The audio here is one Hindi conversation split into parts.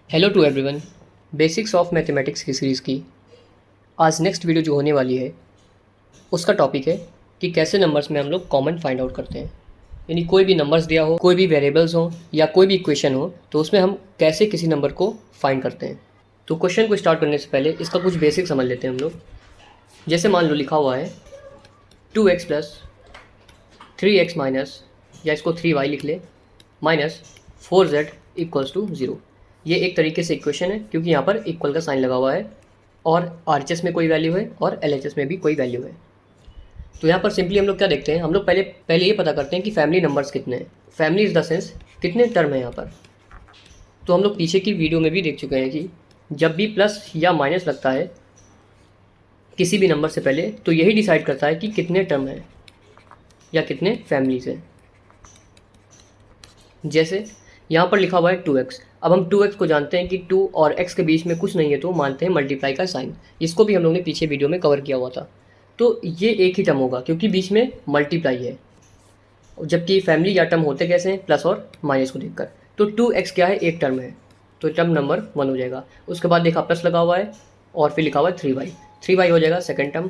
Hello to everyone. Basics of mathematics की सीरीज़ की आज नेक्स्ट वीडियो जो होने वाली है उसका टॉपिक है कि कैसे नंबर्स में हम लोग कॉमन फाइंड आउट करते हैं। यानी कोई भी नंबर्स दिया हो, कोई भी वेरिएबल्स हो या कोई भी इक्वेशन हो, तो उसमें हम कैसे किसी नंबर को फाइंड करते हैं। तो क्वेश्चन को स्टार्ट करने से पहले इसका कुछ बेसिक समझ लेते हैं हम लोग। जैसे मान लो लिखा हुआ है 2x प्लस 3x माइनस, या इसको 3y लिख ले, माइनस 4z इक्वल्स टू 0। ये एक तरीके से इक्वेशन है क्योंकि यहाँ पर इक्वल का साइन लगा हुआ है और RHS में कोई वैल्यू है और LHS में भी कोई वैल्यू है। तो यहाँ पर सिंपली हम लोग क्या देखते हैं, हम लोग पहले पहले ये पता करते हैं कि फैमिली नंबर्स कितने हैं। फैमिली इज़ द सेंस कितने टर्म है यहाँ पर। तो हम लोग पीछे की वीडियो में भी देख चुके हैं कि जब भी प्लस या माइनस लगता है किसी भी नंबर से पहले, तो यही डिसाइड करता है कि कितने टर्म हैं या कितने फैमिलीज हैं। जैसे यहाँ पर लिखा हुआ है 2x। अब हम 2x को जानते हैं कि 2 और x के बीच में कुछ नहीं है, तो मानते हैं मल्टीप्लाई का साइन। इसको भी हम लोग ने पीछे वीडियो में कवर किया हुआ था। तो ये एक ही टर्म होगा क्योंकि बीच में मल्टीप्लाई है, जबकि फैमिली या टर्म होते कैसे हैं, प्लस और माइनस को देखकर। तो 2x क्या है, एक टर्म है, तो टर्म नंबर 1 हो जाएगा। उसके बाद देखा प्लस लगा हुआ है और फिर लिखा हुआ है 3y, 3y हो जाएगा सेकेंड टर्म।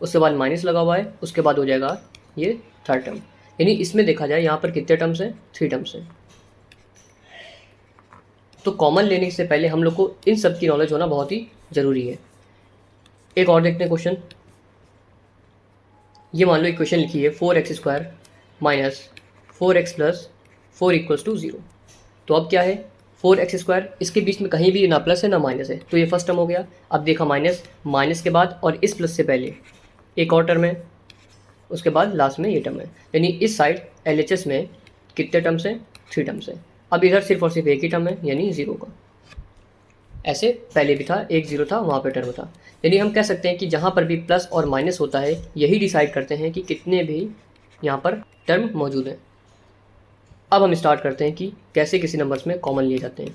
उसके बाद माइनस लगा हुआ है, उसके बाद हो जाएगा ये थर्ड टर्म। यानी इसमें देखा जाए यहाँ पर कितने टर्म्स हैं, 3 टर्म्स हैं। तो कॉमन लेने से पहले हम लोग को इन सब की नॉलेज होना बहुत ही ज़रूरी है। एक और देखते हैं क्वेश्चन। ये मान लो इक्वेशन लिखी है 4x square minus 4x plus 4 equals to 0। तो अब क्या है, 4x स्क्वायर, इसके बीच में कहीं भी ना प्लस है ना माइनस है, तो ये फर्स्ट टर्म हो गया। अब देखा माइनस, माइनस के बाद और इस प्लस से पहले एक और टर्म है, उसके बाद लास्ट में ये टर्म है। यानी इस साइड LHS में कितने टर्म्स हैं, 3 टर्म्स हैं। अब इधर सिर्फ और सिर्फ एक ही टर्म है, यानी 0 का। ऐसे पहले भी था, एक 0 था, वहाँ पे टर्म था। यानी हम कह सकते हैं कि जहाँ पर भी प्लस और माइनस होता है, यही डिसाइड करते हैं कि कितने भी यहाँ पर टर्म मौजूद हैं। अब हम स्टार्ट करते हैं कि कैसे किसी नंबर्स में कॉमन लिए जाते हैं।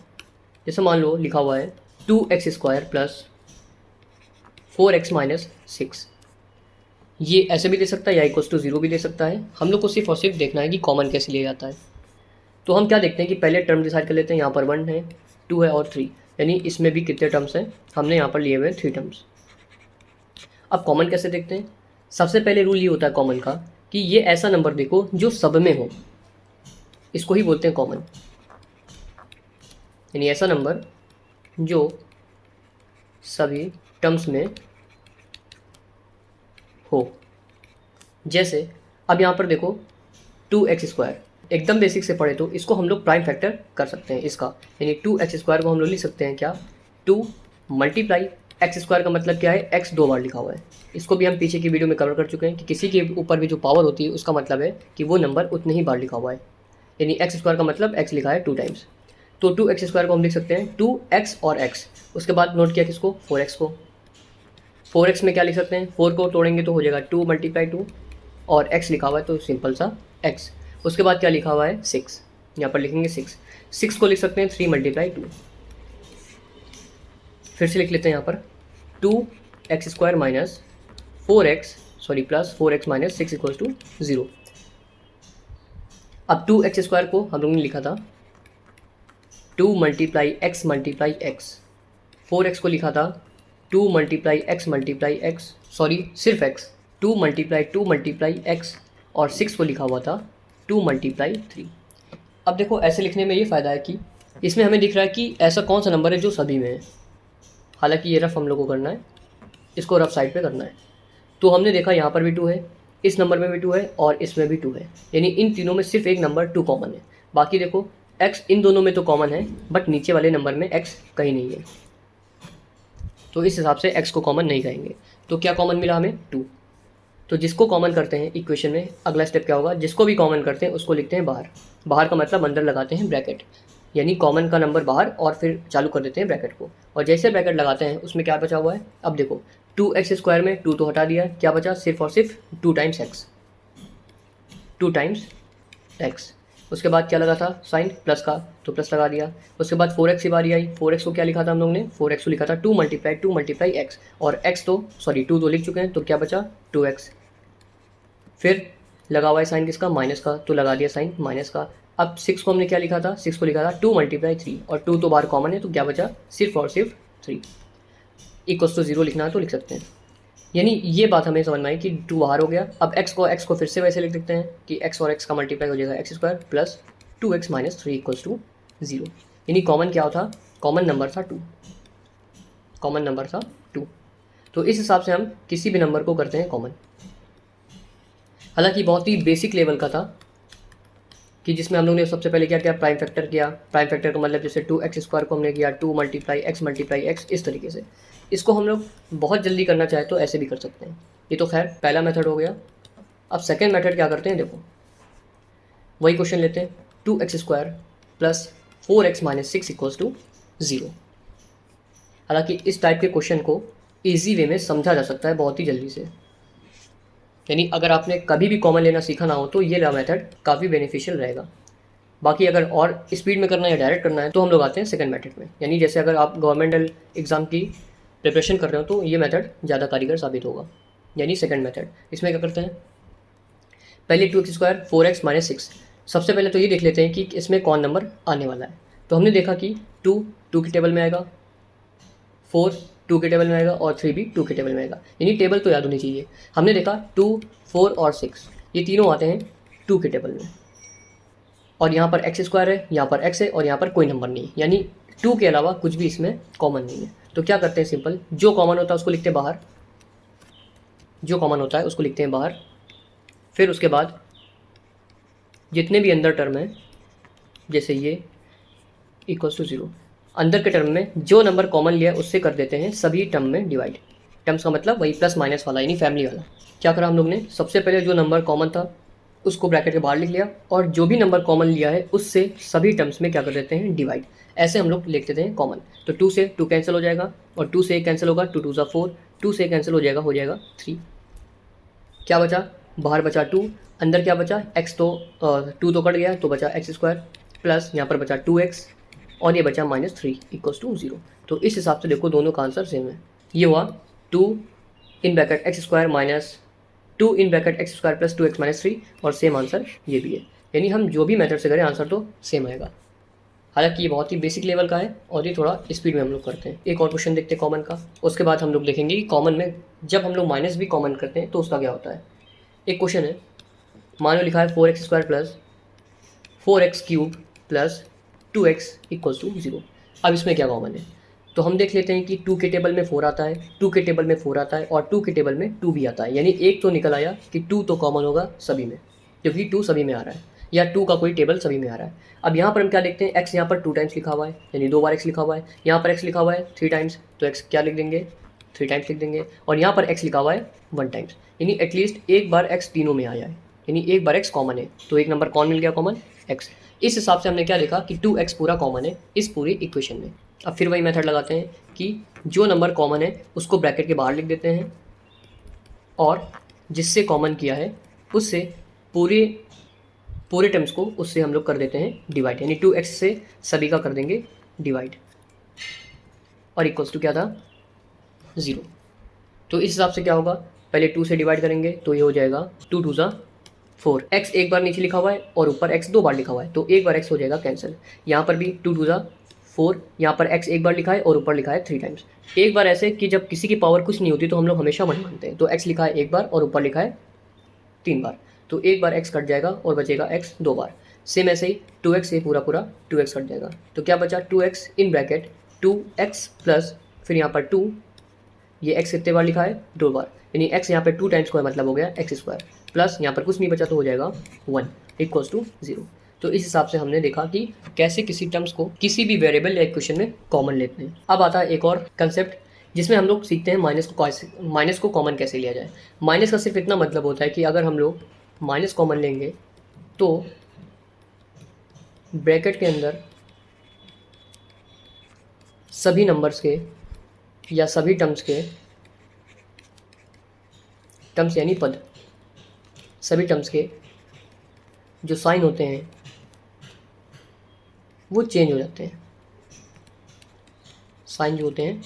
जैसे मान लो लिखा हुआ है 2x square plus 4x minus 6। ये ऐसे भी दे सकता है या इक्वल्स टू 0 भी दे सकता है। हम लोग को सिर्फ और सिर्फ देखना है कि कॉमन कैसे लिया जाता है। तो हम क्या देखते हैं कि पहले टर्म डिसाइड कर लेते हैं। यहाँ पर 1 है, 2 है और 3, यानी इसमें भी कितने टर्म्स हैं, हमने यहाँ पर लिए हुए 3 टर्म्स। अब कॉमन कैसे देखते हैं। सबसे पहले रूल ये होता है कॉमन का कि ये ऐसा नंबर देखो जो सब में हो, इसको ही बोलते हैं कॉमन। यानी ऐसा नंबर जो सभी टर्म्स में हो। जैसे अब यहाँ पर देखो 2x स्क्वायर, एकदम बेसिक से पढ़े तो इसको हम लोग प्राइम फैक्टर कर सकते हैं इसका। यानी 2x स्क्वायर को हम लोग लिख सकते हैं क्या, 2 मल्टीप्लाई एक्स स्क्वायर का मतलब क्या है, x 2 बार लिखा हुआ है। इसको भी हम पीछे की वीडियो में कवर कर चुके हैं कि किसी के ऊपर भी जो पावर होती है उसका मतलब है कि वो नंबर उतने ही बार लिखा हुआ है। यानी एक्स स्क्वायर का मतलब x लिखा है 2 टाइम्स। तो 2x स्क्वायर को हम लिख सकते हैं 2x और x। उसके बाद नोट किया किसको, 4x को। 4x में क्या लिख सकते हैं, 4 को तोड़ेंगे तो हो जाएगा 2 मल्टीप्लाई 2, और x लिखा हुआ है तो सिंपल सा x। उसके बाद क्या लिखा हुआ है 6, यहाँ पर लिखेंगे 6। 6 को लिख सकते हैं 3 मल्टीप्लाई 2। फिर से लिख लेते हैं यहाँ पर 2x square minus 4x, sorry plus 4x minus 6 equals to 0। अब 2x स्क्वायर को हम लोगों ने लिखा था 2 multiply x multiply x। 4x को लिखा था 2 multiply x multiply x, sorry सिर्फ x, 2 मल्टीप्लाई x, और 6 को लिखा हुआ था 2 मल्टीप्लाई 3। अब देखो ऐसे लिखने में ये फ़ायदा है कि इसमें हमें दिख रहा है कि ऐसा कौन सा नंबर है जो सभी में है। हालांकि ये रफ हम लोग को करना है, इसको रफ साइड पे करना है। तो हमने देखा यहाँ पर भी 2 है, इस नंबर में भी 2 है और इसमें भी 2 है। यानी इन तीनों में सिर्फ एक नंबर 2 कॉमन है। बाकी देखो x इन दोनों में तो कॉमन है, बट नीचे वाले नंबर में x कहीं नहीं है, तो इस हिसाब से x को कॉमन नहीं कहेंगे। तो क्या कॉमन मिला हमें, 2। तो जिसको कॉमन करते हैं इक्वेशन में अगला स्टेप क्या होगा, जिसको भी कॉमन करते हैं उसको लिखते हैं बाहर। बाहर का मतलब अंदर लगाते हैं ब्रैकेट, यानी कॉमन का नंबर बाहर और फिर चालू कर देते हैं ब्रैकेट को। और जैसे ब्रैकेट लगाते हैं उसमें क्या बचा हुआ है, अब देखो 2x स्क्वायर में 2 तो हटा दिया है, क्या बचा सिर्फ और सिर्फ 2 टाइम्स x, 2 टाइम्स x। उसके बाद क्या लगा था साइन प्लस का, तो प्लस लगा दिया। उसके बाद 4x की बारी आई। 4x को क्या लिखा था हम लोग ने, 4x को लिखा था 2 मल्टीप्लाई x, और x तो सॉरी 2 तो लिख चुके हैं, तो क्या बचा 2x। फिर लगा हुआ है साइन किसका, माइनस का, तो लगा दिया साइन माइनस का। अब 6 को हमने क्या लिखा था, 6 को लिखा था 2 मल्टीप्लाई 3, और 2 तो बाहर कॉमन है, तो क्या बचा, सिर्फ और सिर्फ 3 इक्वल्स टू 0 लिखना है तो लिख सकते हैं। यानी ये बात हमें समझ में आई कि 2 बाहर हो गया। अब x को फिर से वैसे लिख देते हैं कि x और x का मल्टीप्लाई हो जाएगा x square plus 2x minus 3 equals to 0। यानी कॉमन क्या था, कॉमन नंबर था 2, कॉमन नंबर था 2। तो इस हिसाब से हम किसी भी नंबर को करते हैं कॉमन। हालांकि बहुत ही बेसिक लेवल का था कि जिसमें हम लोग ने सबसे पहले क्या किया, प्राइम फैक्टर किया। प्राइम फैक्टर का मतलब जैसे 2x स्क्वायर को हमने किया 2 मल्टीप्लाई x, इस तरीके से। इसको हम लोग बहुत जल्दी करना चाहे तो ऐसे भी कर सकते हैं। ये तो खैर पहला मेथड हो गया। अब सेकेंड मेथड क्या करते हैं, देखो वही क्वेश्चन लेते हैं, 2x square plus 4x minus 6 equals to 0। हालांकि इस टाइप के क्वेश्चन को ईजी वे में समझा जा सकता है बहुत ही जल्दी से। यानी अगर आपने कभी भी कॉमन लेना सीखा ना हो तो ये मेथड काफ़ी बेनिफिशियल रहेगा। बाकी अगर और स्पीड में करना है या डायरेक्ट करना है तो हम लोग आते हैं सेकंड मेथड में। यानी जैसे अगर आप गवर्नमेंटल एग्ज़ाम की प्रिपरेशन कर रहे हो तो ये मेथड ज़्यादा कारगर साबित होगा। यानी सेकंड मेथड, इसमें क्या करते हैं, पहले 2x स्क्वायर 4x माइनस 6। सबसे पहले तो ये देख लेते हैं कि इसमें कौन नंबर आने वाला है। तो हमने देखा कि 2 की टेबल में आएगा, 4 2 के टेबल में आएगा और 3 भी 2 के टेबल में आएगा। यानी टेबल तो याद होनी चाहिए। हमने देखा 2 4 और 6 ये तीनों आते हैं 2 के टेबल में, और यहाँ पर एक्स स्क्वायर है, यहाँ पर एक्स है और यहाँ पर कोई नंबर नहीं है। यानी 2 के अलावा कुछ भी इसमें कॉमन नहीं है। तो क्या करते हैं, सिंपल, जो कॉमन होता है उसको लिखते हैं बाहर, जो कॉमन होता है उसको लिखते हैं बाहर। फिर उसके बाद जितने भी अंदर टर्म है, जैसे ये इक्वल्स टू 0, अंदर के टर्म में जो नंबर कॉमन लिया है उससे कर देते हैं सभी टर्म में डिवाइड। टर्म्स का मतलब वही प्लस माइनस वाला, यानी फैमिली वाला। क्या करा हम लोग ने, सबसे पहले जो नंबर कॉमन था उसको ब्रैकेट के बाहर लिख लिया, और जो भी नंबर कॉमन लिया है उससे सभी टर्म्स में क्या कर देते हैं, डिवाइड। ऐसे हम लोग लिख देते हैं कॉमन। तो 2 से 2 कैंसिल हो जाएगा, और 2 से 1 कैंसिल होगा, 2 2 ज़ा 4, 2 से कैंसिल हो जाएगा 3। क्या बचा, बाहर बचा 2, अंदर क्या बचा, x तो 2 तो कट गया तो बचा एक्स स्क्वायर प्लस यहाँ पर बचा 2x और ये बचा माइनस 3 इक्वल्स टू 0। तो इस हिसाब से देखो दोनों का आंसर सेम है। ये हुआ 2 in bracket x square minus 2 in bracket x square plus 2x minus 3, और सेम आंसर ये भी है। यानी हम जो भी मेथड से करें आंसर तो सेम आएगा। हालांकि ये बहुत ही बेसिक लेवल का है और ये थोड़ा स्पीड में हम लोग करते हैं। एक और क्वेश्चन देखते हैं कॉमन का, उसके बाद हम लोग देखेंगे कि कॉमन में जब हम लोग माइनस भी कॉमन करते हैं तो उसका क्या होता है। एक क्वेश्चन है, मान लो लिखा है 4x square plus 4x cube plus 2x equals to 0। अब इसमें क्या कॉमन है, तो हम देख लेते हैं कि 2 के टेबल में 4 आता है, 2 के टेबल में 4 आता है और 2 के टेबल में 2 भी आता है। यानी एक तो निकल आया कि 2 तो कॉमन होगा सभी में, क्योंकि 2 सभी में आ रहा है, या 2 का कोई टेबल सभी में आ रहा है। अब यहाँ पर हम क्या देखते हैं, x यहाँ पर 2 टाइम्स लिखा हुआ है, यानी 2 बार x लिखा हुआ है। यहाँ पर x लिखा हुआ है 3 टाइम्स, तो x क्या लिख देंगे, 3 टाइम्स लिख देंगे। और यहाँ पर x लिखा हुआ है 1 टाइम्स, यानी एटलीस्ट एक बार x तीनों में आया है, यानी एक बार x कॉमन है। तो एक नंबर कौन मिल गया, कॉमन x। इस हिसाब से हमने क्या देखा कि 2x पूरा कॉमन है इस पूरी इक्वेशन में। अब फिर वही मेथड लगाते हैं कि जो नंबर कॉमन है उसको ब्रैकेट के बाहर लिख देते हैं, और जिससे कॉमन किया है उससे पूरे टर्म्स को उससे हम लोग कर देते हैं डिवाइड। यानी 2x से सभी का कर देंगे डिवाइड, और इक्वल्स टू क्या था, 0। तो इस हिसाब से क्या होगा, पहले 2 से डिवाइड करेंगे तो ये हो जाएगा 2 2 ज़ा 4। x एक बार नीचे लिखा हुआ है और ऊपर x 2 बार लिखा हुआ है, तो एक बार x हो जाएगा कैंसिल। यहाँ पर भी 2 2 ज़ा 4, यहाँ पर x एक बार लिखा है और ऊपर लिखा है 3 टाइम्स। एक बार ऐसे कि जब किसी की पावर कुछ नहीं होती तो हम लोग हमेशा 1 मानते हैं, तो x लिखा है एक बार और ऊपर लिखा है 3 बार, तो एक बार x कट जाएगा और बचेगा x 2 बार। सेम ऐसे ही 2x से पूरा 2x कट जाएगा, तो क्या बचा 2x in bracket 2x plus फिर यहाँ पर 2, ये x कितने बार लिखा है, 2 बार, यानी x यहाँ पे 2 टाइम्स स्क्वायर मतलब हो गया एक्स स्क्वायर, प्लस यहाँ पर कुछ नहीं बचा तो हो जाएगा 1 इक्वल्स टू 0। तो इस हिसाब से हमने देखा कि कैसे किसी टर्म्स को किसी भी वेरिएबल या इक्वेशन में कॉमन लेते हैं। अब आता है एक और कंसेप्ट जिसमें हम लोग सीखते हैं माइनस को कॉमन कैसे लिया जाए। माइनस का सिर्फ इतना मतलब होता है कि अगर हम लोग माइनस कॉमन लेंगे तो ब्रैकेट के अंदर सभी नंबर्स के या सभी टर्म्स यानी पद, सभी टर्म्स के जो साइन होते हैं वो चेंज हो जाते हैं। साइन जो होते हैं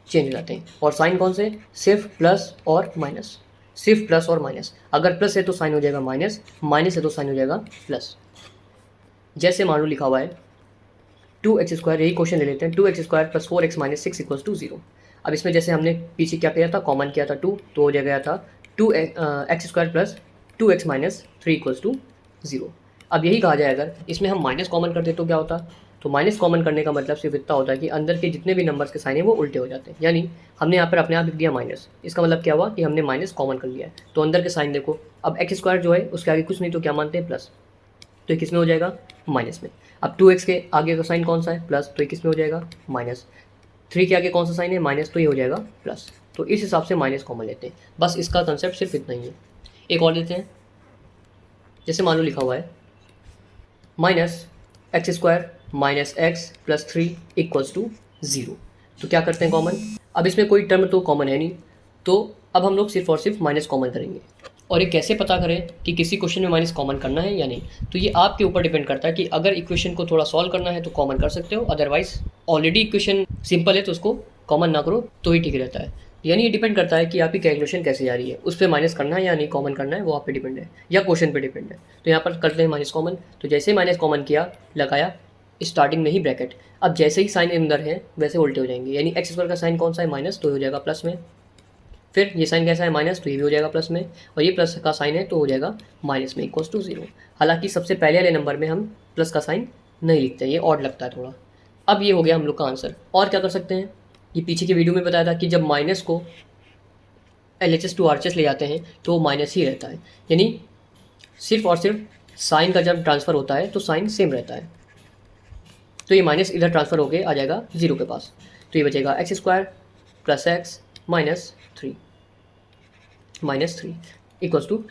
चेंज हो जाते हैं, और साइन कौन से, सिर्फ प्लस और माइनस, सिर्फ प्लस और माइनस। अगर प्लस है तो साइन हो जाएगा माइनस, माइनस है तो साइन हो जाएगा प्लस। जैसे मान लो लिखा हुआ है 2x², यही क्वेश्चन ले लेते हैं, 2x² + 4x - 6 = 0। अब इसमें जैसे हमने पीछे क्या किया था, कॉमन किया था 2, तो हो गया था 2x² + 2x - 3 = 0। अब यही कहा जाए, अगर इसमें हम माइनस कॉमन कर दे तो क्या होता, तो माइनस कॉमन करने का मतलब सिर्फ इतना होता है कि अंदर के जितने भी नंबर्स के साइन है वो उल्टे हो जाते हैं। यानी हमने यहाँ पर अपने आप लिख दिया माइनस, इसका मतलब क्या हुआ कि हमने माइनस कॉमन कर लिया है, तो अंदर के साइन देखो, अब x² जो है उसके आगे कुछ नहीं तो क्या मानते हैं, प्लस, तो ये किस में हो जाएगा, माइनस में। अब 2x के आगे का साइन कौन सा है, प्लस, तो ये किस में हो जाएगा, माइनस। 3 के आगे कौन सा साइन है, माइनस, तो ये हो जाएगा प्लस। तो इस हिसाब से माइनस कॉमन लेते हैं, बस इसका कंसेप्ट सिर्फ इतना ही है। एक और लेते हैं, जैसे मान लो लिखा हुआ है -x² - x + 3 = 0। तो क्या करते हैं कॉमन, अब इसमें कोई टर्म तो कॉमन है नहीं, तो अब हम लोग सिर्फ और सिर्फ माइनस कॉमन करेंगे। और ये कैसे पता करें कि किसी क्वेश्चन में माइनस कॉमन करना है या नहीं, तो ये आपके ऊपर डिपेंड करता है कि अगर इक्वेशन को थोड़ा सॉल्व करना है तो कॉमन कर सकते हो, अदरवाइज ऑलरेडी इक्वेशन सिंपल है तो उसको कॉमन ना करो तो ही ठीक रहता है। यानी ये डिपेंड करता है कि आपकी कैलकुलेशन कैसे जा रही है, उस पर माइनस करना है या नहीं कॉमन करना है, वो आप पे डिपेंड है या क्वेश्चन पे डिपेंड है। तो यहाँ पर करते हैं माइनस कॉमन, तो जैसे ही माइनस कॉमन किया, लगाया स्टार्टिंग में ही ब्रैकेट, अब जैसे ही साइन अंदर है वैसे उल्टे हो जाएंगे। यानी x² का साइन कौन सा है, माइनस, तो हो जाएगा प्लस में। फिर ये साइन कैसा है, माइनस, तो ये भी हो जाएगा प्लस में, और ये प्लस का साइन है तो हो जाएगा माइनस में = 0। हालांकि सबसे पहले वाले नंबर में हम प्लस का साइन नहीं लिखते हैं, ये ऑड लगता है थोड़ा। अब ये हो गया हम लोग का आंसर। और क्या कर सकते हैं, ये पीछे की वीडियो में बताया था कि जब माइनस को LHS टू RHS ले जाते हैं तो वो माइनस ही रहता है, यानी सिर्फ और सिर्फ साइन का जब ट्रांसफ़र होता है तो साइन सेम रहता है। तो ये माइनस इधर ट्रांसफ़र होके आ जाएगा 0 के पास, तो ये बचेगा x² + x - 3 =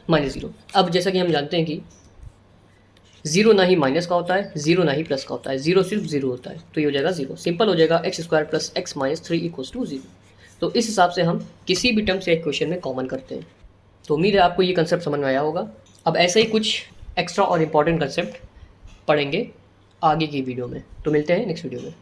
-0। अब जैसा कि हम जानते हैं कि 0 ना ही माइनस का होता है, 0 ना ही प्लस का होता है, 0 सिर्फ 0 होता है, तो ये हो जाएगा 0। सिंपल हो जाएगा x² + x - 3 = 0। तो इस हिसाब से हम किसी भी टर्म से एक क्वेश्चन में कॉमन करते हैं। तो उम्मीद है आपको ये कंसेप्ट समझ में आया होगा। अब ऐसे ही कुछ एक्स्ट्रा और इम्पॉर्टेंट कंसेप्ट पढ़ेंगे आगे की वीडियो में, तो मिलते हैं नेक्स्ट वीडियो में।